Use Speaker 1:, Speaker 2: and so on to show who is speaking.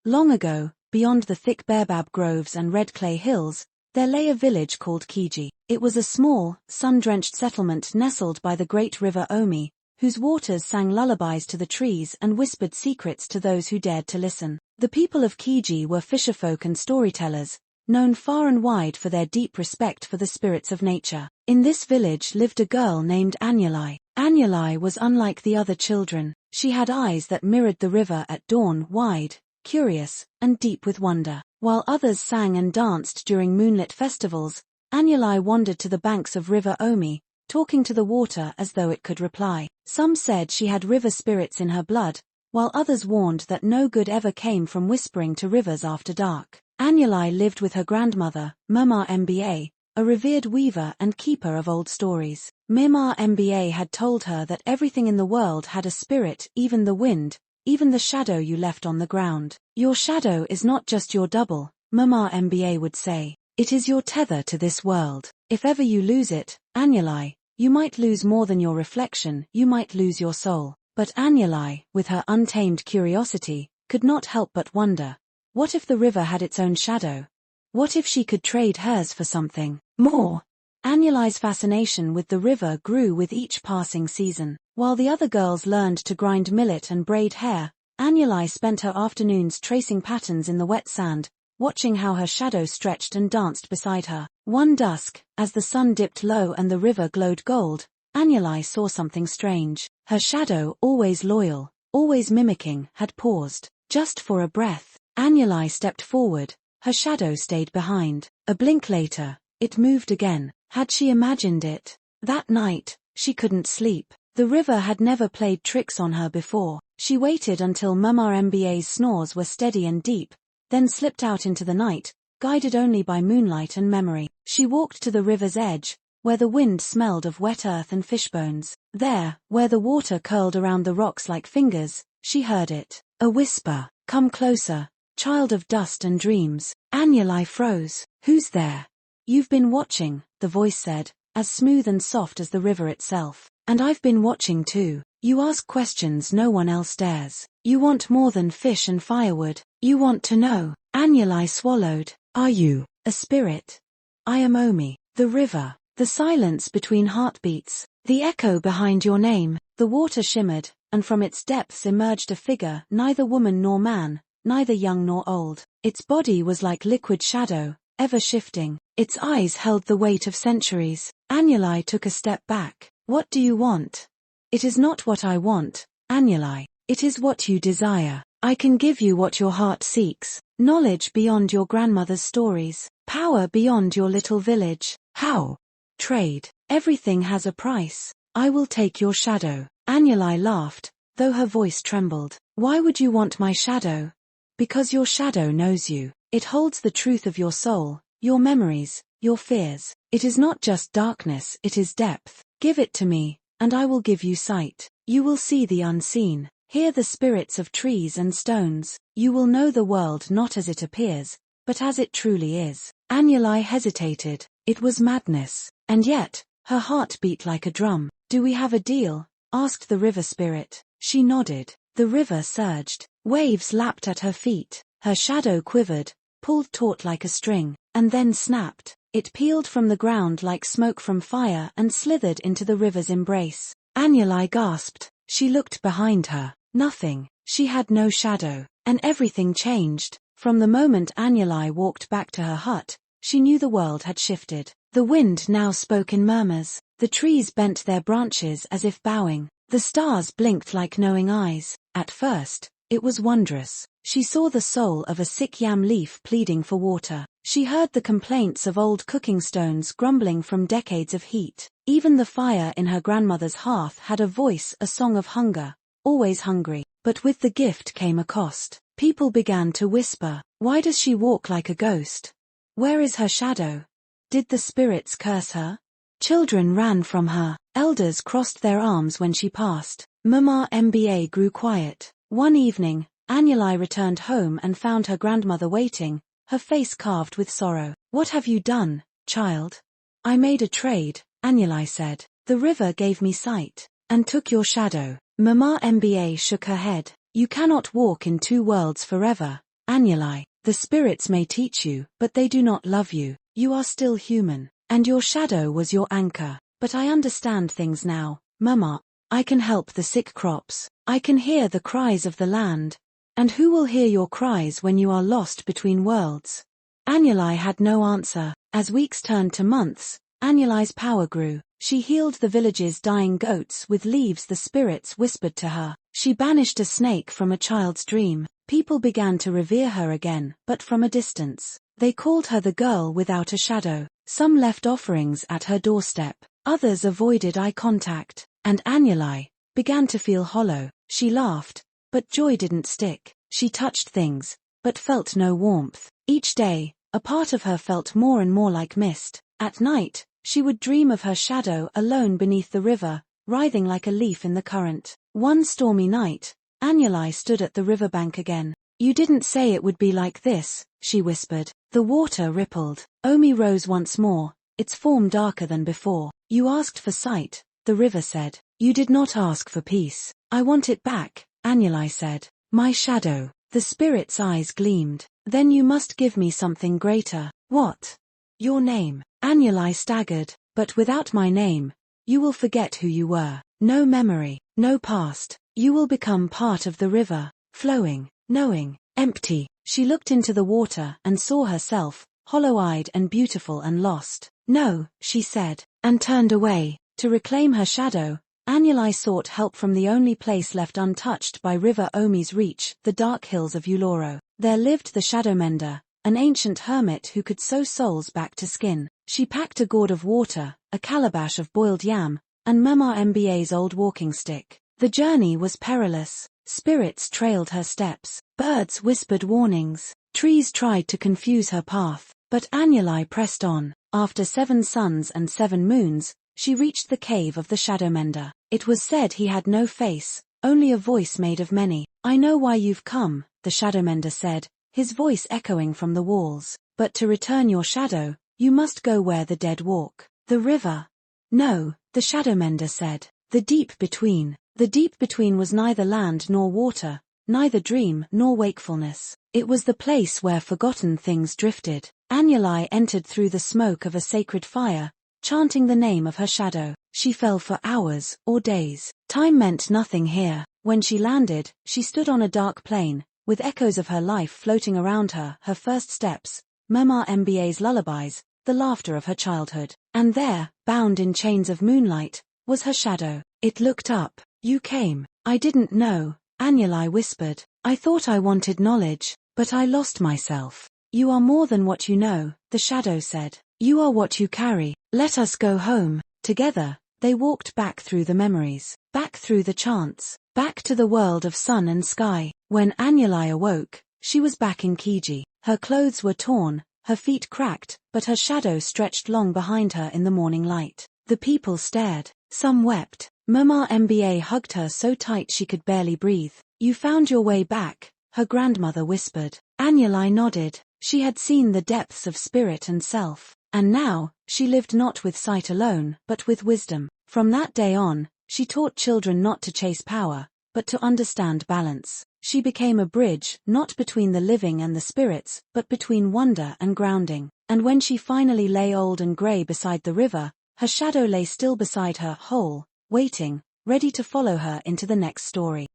Speaker 1: Long ago, beyond the thick baobab groves and red clay hills, there lay a village called Kiji. It was a small, sun-drenched settlement nestled by the great river Omi, whose waters sang lullabies to the trees and whispered secrets to those who dared to listen. The people of Kiji were fisherfolk and storytellers, known far and wide for their deep respect for the spirits of nature. In this village lived a girl named Anyalai. Anyalai was unlike the other children. She had eyes that mirrored the river at dawn, wide, curious, and deep with wonder. While others sang and danced during moonlit festivals, Anyalai wandered to the banks of River Omi, talking to the water as though it could reply. Some said she had river spirits in her blood, while others warned that no good ever came from whispering to rivers after dark. Anyalai lived with her grandmother, Mama Mba, a revered weaver and keeper of old stories. Mama Mba had told her that everything in the world had a spirit, even the wind, even the shadow you left on the ground. Your shadow is not just your double, Mama Mba would say. It is your tether to this world. If ever you lose it, Anyalai, you might lose more than your reflection, you might lose your soul. But Anyalai, with her untamed curiosity, could not help but wonder, what if the river had its own shadow? What if she could trade hers for something more? Anyalai's fascination with the river grew with each passing season. While the other girls learned to grind millet and braid hair, Anyalai spent her afternoons tracing patterns in the wet sand, watching how her shadow stretched and danced beside her. One dusk, as the sun dipped low and the river glowed gold, Anyalai saw something strange. Her shadow, always loyal, always mimicking, had paused. Just for a breath, Anyalai stepped forward, her shadow stayed behind. A blink later, it moved again. Had she imagined it? That night, she couldn't sleep. The river had never played tricks on her before. She waited until Mama Mba's snores were steady and deep, then slipped out into the night, guided only by moonlight and memory. She walked to the river's edge, where the wind smelled of wet earth and fishbones. There, where the water curled around the rocks like fingers, she heard it. A whisper, "Come closer, child of dust and dreams." Anyalai froze. "Who's there?" "You've been watching," the voice said, as smooth and soft as the river itself. "And I've been watching too. You ask questions no one else dares. You want more than fish and firewood. You want to know." Anyalai swallowed. "Are you a spirit?" "I am Omi, the river." The silence between heartbeats, the echo behind your name. The water shimmered, and from its depths emerged a figure, neither woman nor man, neither young nor old. Its body was like liquid shadow, ever shifting. Its eyes held the weight of centuries. Anyalai took a step back. "What do you want?" "It is not what I want, Anyalai. It is what you desire. I can give you what your heart seeks. Knowledge beyond your grandmother's stories. Power beyond your little village." "How?" "Trade. Everything has a price. I will take your shadow." Anyalai laughed, though her voice trembled. "Why would you want my shadow?" "Because your shadow knows you. It holds the truth of your soul, your memories, your fears. It is not just darkness, it is depth. Give it to me, and I will give you sight. You will see the unseen, hear the spirits of trees and stones. You will know the world not as it appears, but as it truly is." Anyalai hesitated. It was madness. And yet, her heart beat like a drum. "Do we have a deal?" asked the river spirit. She nodded. The river surged. Waves lapped at her feet. Her shadow quivered, pulled taut like a string, and then snapped. It peeled from the ground like smoke from fire and slithered into the river's embrace. Anyalai gasped. She looked behind her. Nothing. She had no shadow. And everything changed. From the moment Anyalai walked back to her hut, she knew the world had shifted. The wind now spoke in murmurs. The trees bent their branches as if bowing. The stars blinked like knowing eyes. At first, it was wondrous. She saw the soul of a sick yam leaf pleading for water. She heard the complaints of old cooking stones grumbling from decades of heat. Even the fire in her grandmother's hearth had a voice, a song of hunger, always hungry. But with the gift came a cost. People began to whisper, "Why does she walk like a ghost? Where is her shadow? Did the spirits curse her?" Children ran from her. Elders crossed their arms when she passed. Mama Mba grew quiet. One evening, Anyalai returned home and found her grandmother waiting, her face carved with sorrow. "What have you done, child?" "I made a trade," Anyalai said. "The river gave me sight, and took your shadow." Mama Mba shook her head. "You cannot walk in two worlds forever, Anuli, the spirits may teach you, but they do not love you. You are still human, and your shadow was your anchor. But I understand things now, Mama. I can help the sick crops. I can hear the cries of the land. And who will hear your cries when you are lost between worlds? Anuli had no answer. As weeks turned to months, Anuli's power grew. She healed the village's dying goats with leaves the spirits whispered to her. She banished a snake from a child's dream. People began to revere her again, but from a distance. They called her the girl without a shadow. Some left offerings at her doorstep. Others avoided eye contact. And Anuli began to feel hollow. She laughed, but joy didn't stick. She touched things, but felt no warmth. Each day, a part of her felt more and more like mist. At night, she would dream of her shadow alone beneath the river, writhing like a leaf in the current. One stormy night, Anuli stood at the riverbank again. You didn't say it would be like this, she whispered. The water rippled. Omi rose once more, its form darker than before. You asked for sight, the river said. You did not ask for peace. I want it back, Anuli said. My shadow. The spirit's eyes gleamed. Then you must give me something greater. What? Your name. Anuli staggered. But without my name, you will forget who you were. No memory, no past. You will become part of the river, flowing, knowing, empty. She looked into the water and saw herself, hollow-eyed and beautiful and lost. No, she said, and turned away. To reclaim her shadow, Anuli sought help from the only place left untouched by River Omi's reach, the dark hills of Uloro. There lived the Shadow Mender, an ancient hermit who could sew souls back to skin. She packed a gourd of water, a calabash of boiled yam, and Mama Mba's old walking stick. The journey was perilous. Spirits trailed her steps. Birds whispered warnings. Trees tried to confuse her path. But Anuli pressed on. After 7 suns and 7 moons, she reached the cave of the Shadow Mender. It was said he had no face, only a voice made of many. I know why you've come, the Shadow Mender said, his voice echoing from the walls. But to return your shadow, you must go where the dead walk. The river. No, the Shadow Mender said. The deep between. The deep between was neither land nor water, neither dream nor wakefulness. It was the place where forgotten things drifted. Anuli entered through the smoke of a sacred fire, chanting the name of her shadow. She fell for hours or days. Time meant nothing here. When she landed, she stood on a dark plain, with echoes of her life floating around her, her first steps, Mama Mba's lullabies, the laughter of her childhood. And there, bound in chains of moonlight, was her shadow. It looked up. You came. I didn't know, Anuli whispered. I thought I wanted knowledge, but I lost myself. You are more than what you know, the shadow said. You are what you carry. Let us go home. Together, they walked back through the memories, back through the chants, back to the world of sun and sky. When Anuli awoke, she was back in Kiji. Her clothes were torn, her feet cracked, but her shadow stretched long behind her in the morning light. The people stared. Some wept. Mama Mba hugged her so tight she could barely breathe. You found your way back, her grandmother whispered. Anuli nodded. She had seen the depths of spirit and self. And now, she lived not with sight alone, but with wisdom. From that day on, she taught children not to chase power, but to understand balance. She became a bridge, not between the living and the spirits, but between wonder and grounding. And when she finally lay old and grey beside the river, her shadow lay still beside her, whole, waiting, ready to follow her into the next story.